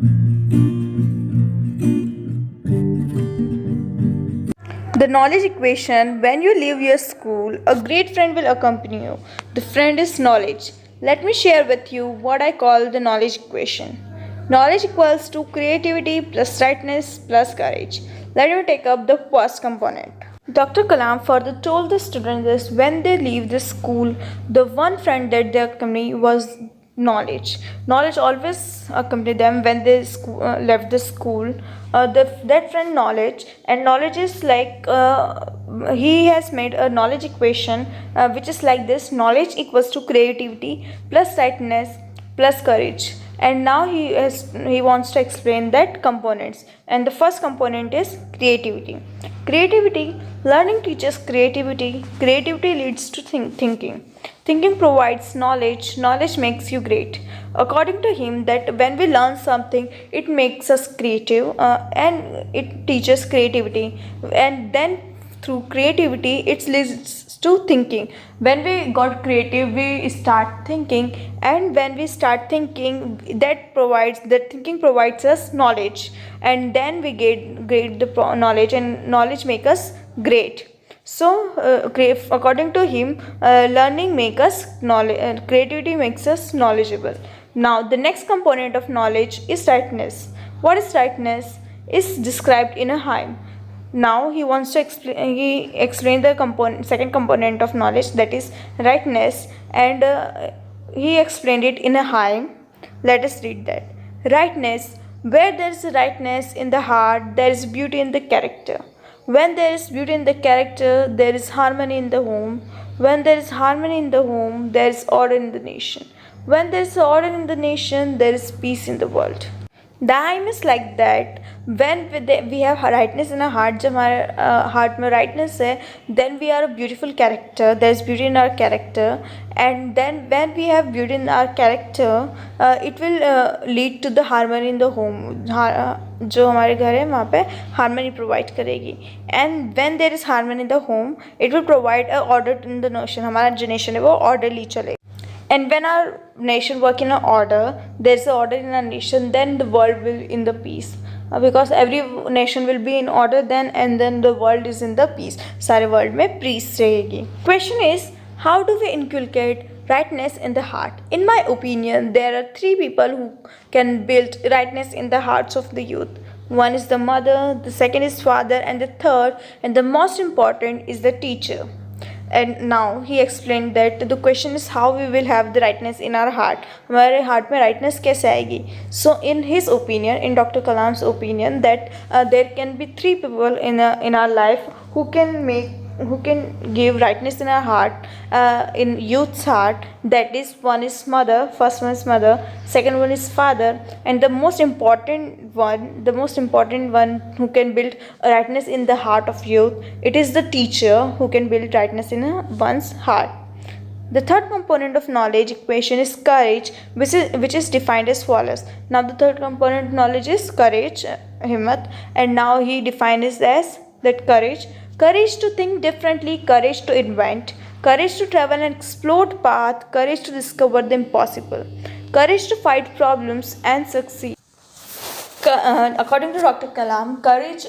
The knowledge equation: when you leave your school, a great friend will accompany you. The friend is knowledge. Let me share with you what I call the knowledge equation. Knowledge equals to creativity plus rightness plus courage. Let me take up the first component. Dr. Kalam further told the students this: when they leave the school, the one friend that they accompany was knowledge. Knowledge always accompanied them when they left the school. That friend knowledge, and knowledge is like he has made a knowledge equation which is like this: knowledge equals to creativity plus rightness plus courage. And now he wants to explain that components, and the first component is creativity. Creativity: learning teaches creativity. Creativity leads to thinking. Thinking provides knowledge. Knowledge makes you great. According to him, that when we learn something, it makes us creative, and it teaches creativity. And then through creativity, it leads to thinking. When we got creative, we start thinking, and when we start thinking, that thinking provides us knowledge, and then we get the knowledge, and knowledge make us great. So according to him, learning makes us knowledge, creativity makes us knowledgeable. Now the next component of knowledge is rightness. What is rightness is described in a hymn. Now he wants to explain the second component of knowledge, that is rightness, and he explained it in a hymn. Let us read that. Rightness: where there is rightness in the heart, there is beauty in the character. When there is beauty in the character, there is harmony in the home. When there is harmony in the home, there is order in the nation. When there is order in the nation, there is peace in the world. The aim is like that: when we have rightness in our heart, जब हमारे heart में rightness है, then we are a beautiful character. There is beauty in our character, and then when we have beauty in our character, it will lead to the harmony in the home. जो हमारे घर है वहाँ पे harmony provide करेगी. And when there is harmony in the home, it will provide a order in the nation. हमारा जो nation है वो orderly चलेगा. And when our nation work in an order, there is an order in our nation, then the world will in the peace. Because every nation will be in order then, and then the world is in the peace. सारे world में peace रहेगी. Question is, how do we inculcate rightness in the heart? In my opinion, there are three people who can build rightness in the hearts of the youth. One is the mother, the second is father, and the third and the most important is the teacher. And now he explained that the question is how we will have the rightness in our heart. हमारे heart में rightness कैसे आएगी? So in his opinion, in Dr. Kalam's opinion, that there can be three people in our life who can give rightness in our heart, in youth's heart. That is, one is mother, first one is mother, second one is father, and the most important one who can build rightness in the heart of youth, it is the teacher who can build rightness in one's heart. The third component of knowledge equation is courage, which is defined as follows. Now the third component of knowledge is courage, himmat, and now he defines it as that courage to think differently, courage to invent, courage to travel and explore path, courage to discover the impossible, courage to fight problems and succeed. According to Dr. Kalam, courage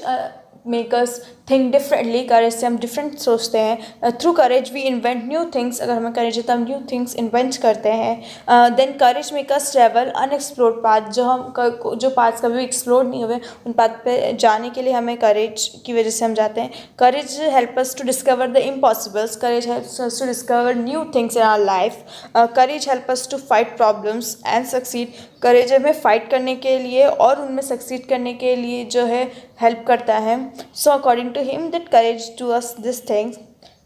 make us think differently. Courage से हम different सोचते हैं. Through courage we invent new things. अगर हमें करेज है तो हम new things invent करते हैं. Then courage make us travel unexplored path. जो पाथ्स कभी भी एक्सप्लोर नहीं हुए, उन पाथ पे जाने के लिए हमें करेज की वजह से हम जाते हैं. Courage help us to discover the impossibles. Courage helps us to discover new things in our life. Courage help us to fight problems and succeed. Courage हमें फाइट करने के लिए और उनमें सक्सीड करने के लिए जो है हेल्प करता है. So according to him, that courage to us these things.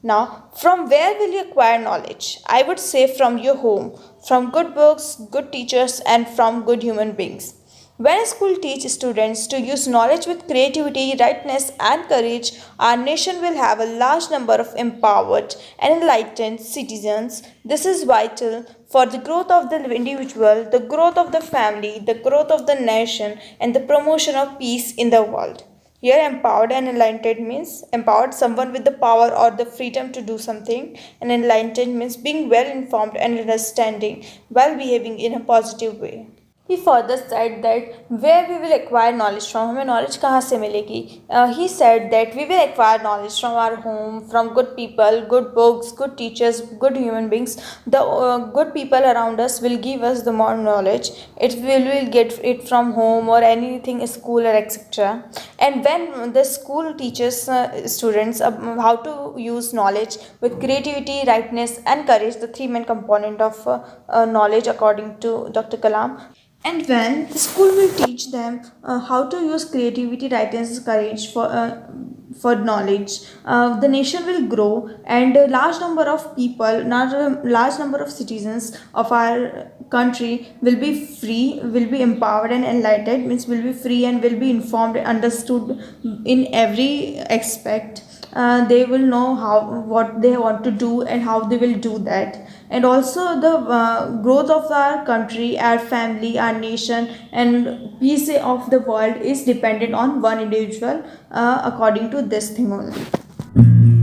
Now, from where will you acquire knowledge? I would say from your home, from good books, good teachers, and from good human beings. When a school teaches students to use knowledge with creativity, rightness, and courage, our nation will have a large number of empowered and enlightened citizens. This is vital for the growth of the individual, the growth of the family, the growth of the nation, and the promotion of peace in the world. Here, empowered and enlightened means empowered, someone with the power or the freedom to do something, and enlightened means being well informed and understanding, while behaving in a positive way. He further said that where we will acquire knowledge from, हमें knowledge कहाँ से मिलेगी? He said that we will acquire knowledge from our home, from good people, good books, good teachers, good human beings. The good people around us will give us the more knowledge. Will get it from home or anything, school or etc. And when the school teaches students how to use knowledge with creativity, rightness, and courage, the three main component of knowledge according to Dr. Kalam. And when the school will teach them how to use creativity, rightness, courage for knowledge, the nation will grow, and a large number of people, not a large number of citizens of our country will be free, will be empowered and enlightened. Means will be free and will be informed, understood in every aspect. They will know how what they want to do and how they will do that. And also the growth of our country, our family, our nation, and peace of the world is dependent on one individual, according to this thing only.